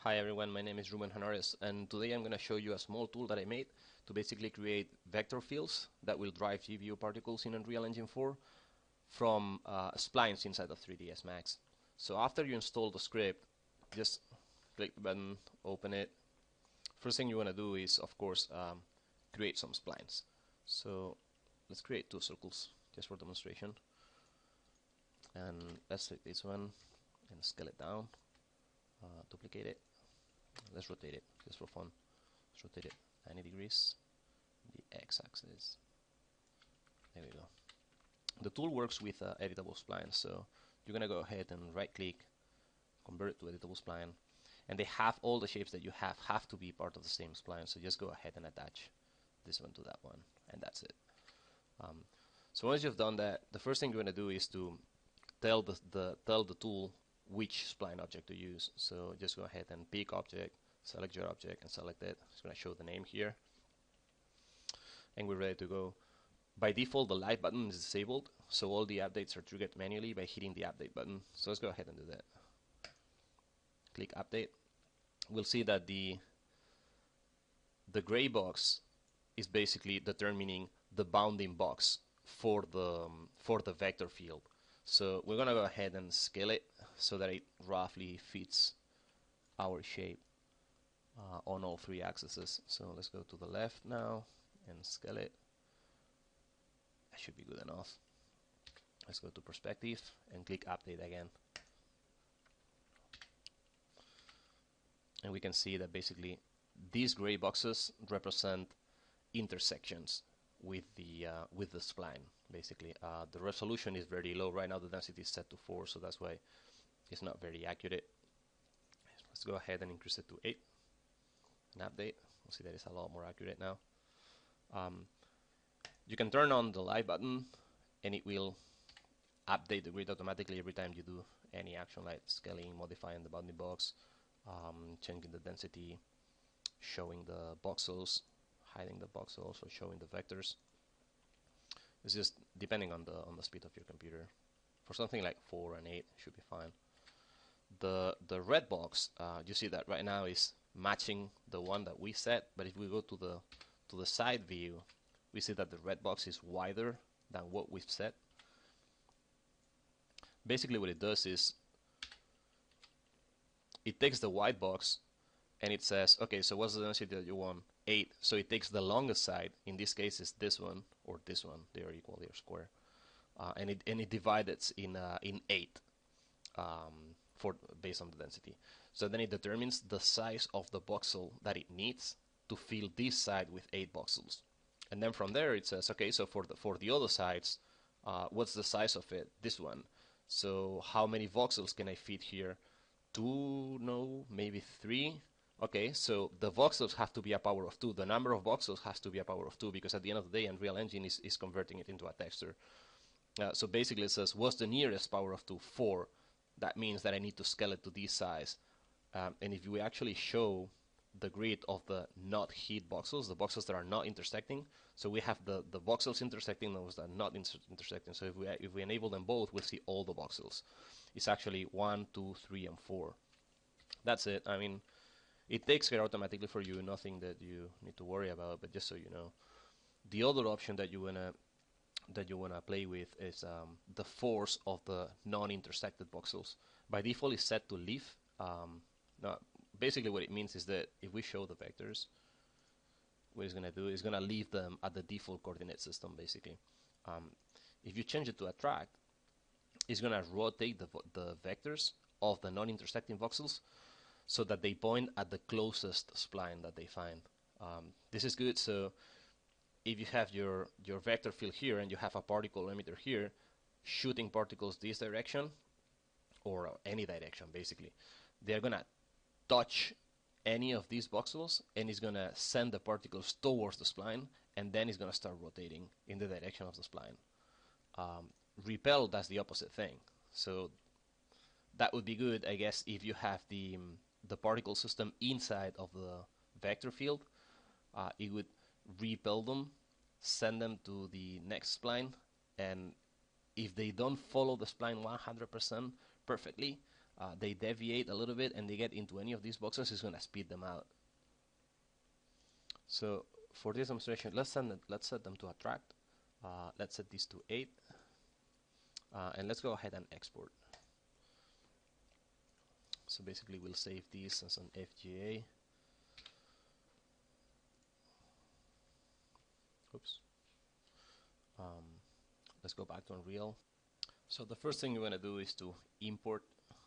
Hi everyone, my name is Ruben Hanares, and today I'm going to show you a small tool that I made to basically create vector fields that will drive GPU particles in Unreal Engine 4 from splines inside of 3dsMax. So after you install the script, just click the button, open it. First thing you want to do is, of course, create some splines. So let's create two circles just for demonstration. And let's take this one and scale it down, duplicate it. Let's rotate it just for fun. Let's rotate it 90 degrees, the x-axis. There we go. The tool works with editable splines, so you're gonna go ahead and right-click, convert it to editable spline, and they have all the shapes that you have to be part of the same spline. So just go ahead and attach this one to that one, and that's it. So once you've done that, the first thing you're gonna do is to tell the tool which spline object to use. So just go ahead and pick object, select your object, and select it. It's going to show the name here, and we're ready to go. By default, the live button is disabled, so all the updates are triggered manually by hitting the update button. So let's go ahead and do that. Click update. We'll see that the gray box is basically determining the bounding box for the vector field. So we're gonna go ahead and scale it so that it roughly fits our shape on all three axes. So let's go to the left now and scale it. That should be good enough. Let's go to perspective and click update again. And we can see that basically these gray boxes represent intersections with the spline. Basically, the resolution is very low right now. The density is set to 4, so that's why it's not very accurate. Let's go ahead and increase it to 8 and update. We'll see that it's a lot more accurate now. You can turn on the live button, and it will update the grid automatically every time you do any action, like scaling, modifying the bounding box, changing the density, showing the voxels, hiding the voxels, or showing the vectors. It's just depending on the speed of your computer. For something like 4 and 8, should be fine. The red box, you see that right now is matching the one that we set, but if we go to the side view, we see that the red box is wider than what we've set. Basically what it does is it takes the white box and it says, okay, so what's the density that you want? 8. So it takes the longest side. In this case, it's this one or this one. They are equal. They are square, and it divides in 8 based on the density. So then it determines the size of the voxel that it needs to fill this side with 8 voxels, and then from there it says, okay, so for the other sides, what's the size of it? This one. So how many voxels can I fit here? 2? No, maybe 3. Okay, so the voxels have to be a power of 2. The number of voxels has to be a power of 2, because at the end of the day, Unreal Engine is converting it into a texture. So basically it says, what's the nearest power of 2? 4. That means that I need to scale it to this size. And if we actually show the grid of the not hit voxels, the voxels that are not intersecting, so we have the voxels intersecting, those that are not intersecting. So if we enable them both, we'll see all the voxels. It's actually 1, 2, 3, and 4. That's it. I mean, it takes care automatically for you, nothing that you need to worry about, but just so you know. The other option that you wanna play with is the force of the non-intersected voxels. By default, it's set to leave. Now, basically what it means is that if we show the vectors, what it's gonna do is gonna leave them at the default coordinate system, basically. If you change it to attract, it's gonna rotate the vectors of the non-intersecting voxels so that they point at the closest spline that they find. This is good, so if you have your vector field here and you have a particle emitter here shooting particles this direction, or any direction basically, they're gonna touch any of these voxels and it's gonna send the particles towards the spline, and then it's gonna start rotating in the direction of the spline. Repel does the opposite thing, so that would be good, I guess, if you have the particle system inside of the vector field. It would repel them, send them to the next spline, and if they don't follow the spline 100% perfectly, they deviate a little bit and they get into any of these boxes, it's going to speed them out. So for this demonstration, let's set them to attract. Let's set this to 8, and let's go ahead and export. So basically we'll save this as an FGA. Oops. Let's go back to Unreal. So the first thing you want to do is to import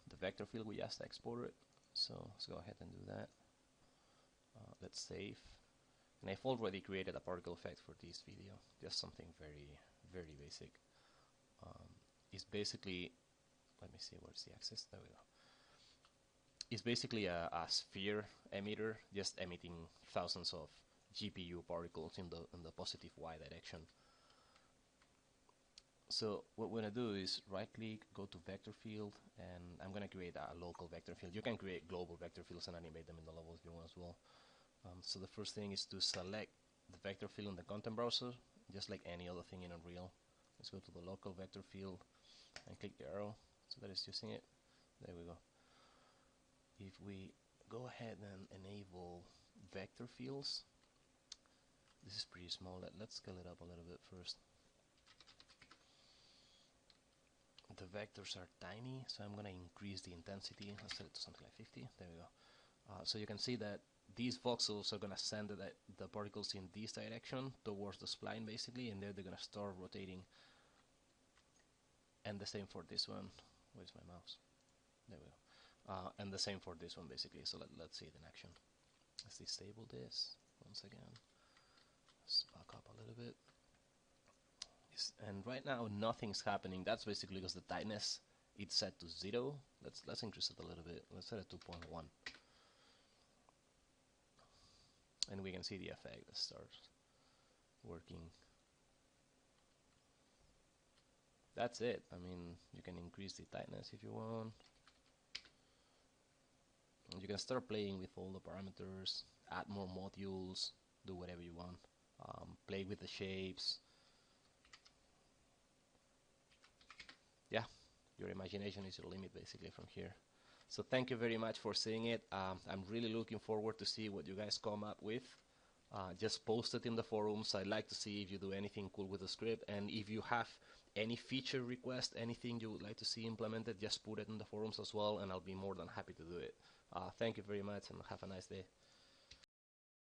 the vector field we just exported. So let's go ahead and do that. Let's save. And I've already created a particle effect for this video. Just something very basic. It's basically, let me see, where's the axis? There we go. It's basically a sphere emitter, just emitting thousands of GPU particles in the positive Y direction. So what we're going to do is right click, go to vector field, and I'm going to create a local vector field. You can create global vector fields and animate them in the level if you want as well. So the first thing is to select the vector field in the content browser, just like any other thing in Unreal. Let's go to the local vector field and click the arrow so that it's using it. There we go. If we go ahead and enable vector fields, this is pretty small. Let's scale it up a little bit first. The vectors are tiny, so I'm going to increase the intensity. Let's set it to something like 50. There we go. So you can see that these voxels are going to send the particles in this direction towards the spline basically, and there they're going to start rotating. And the same for this one. Where's my mouse? There we go. And the same for this one basically. So let's see it in action. Let's disable this once again. Let's back up a little bit. And right now nothing's happening. That's basically because the tightness it's set to 0. Let's increase it a little bit. Let's set it to 2.1. And we can see the effect that starts working. That's it. I mean, you can increase the tightness if you want. And you can start playing with all the parameters, add more modules, do whatever you want. Play with the shapes. Yeah, your imagination is your limit basically from here. So thank you very much for seeing it. I'm really looking forward to see what you guys come up with. Just post it in the forums. I'd like to see if you do anything cool with the script, and if you have any feature request, anything you would like to see implemented, just put it in the forums as well, and I'll be more than happy to do it. Thank you very much, and have a nice day.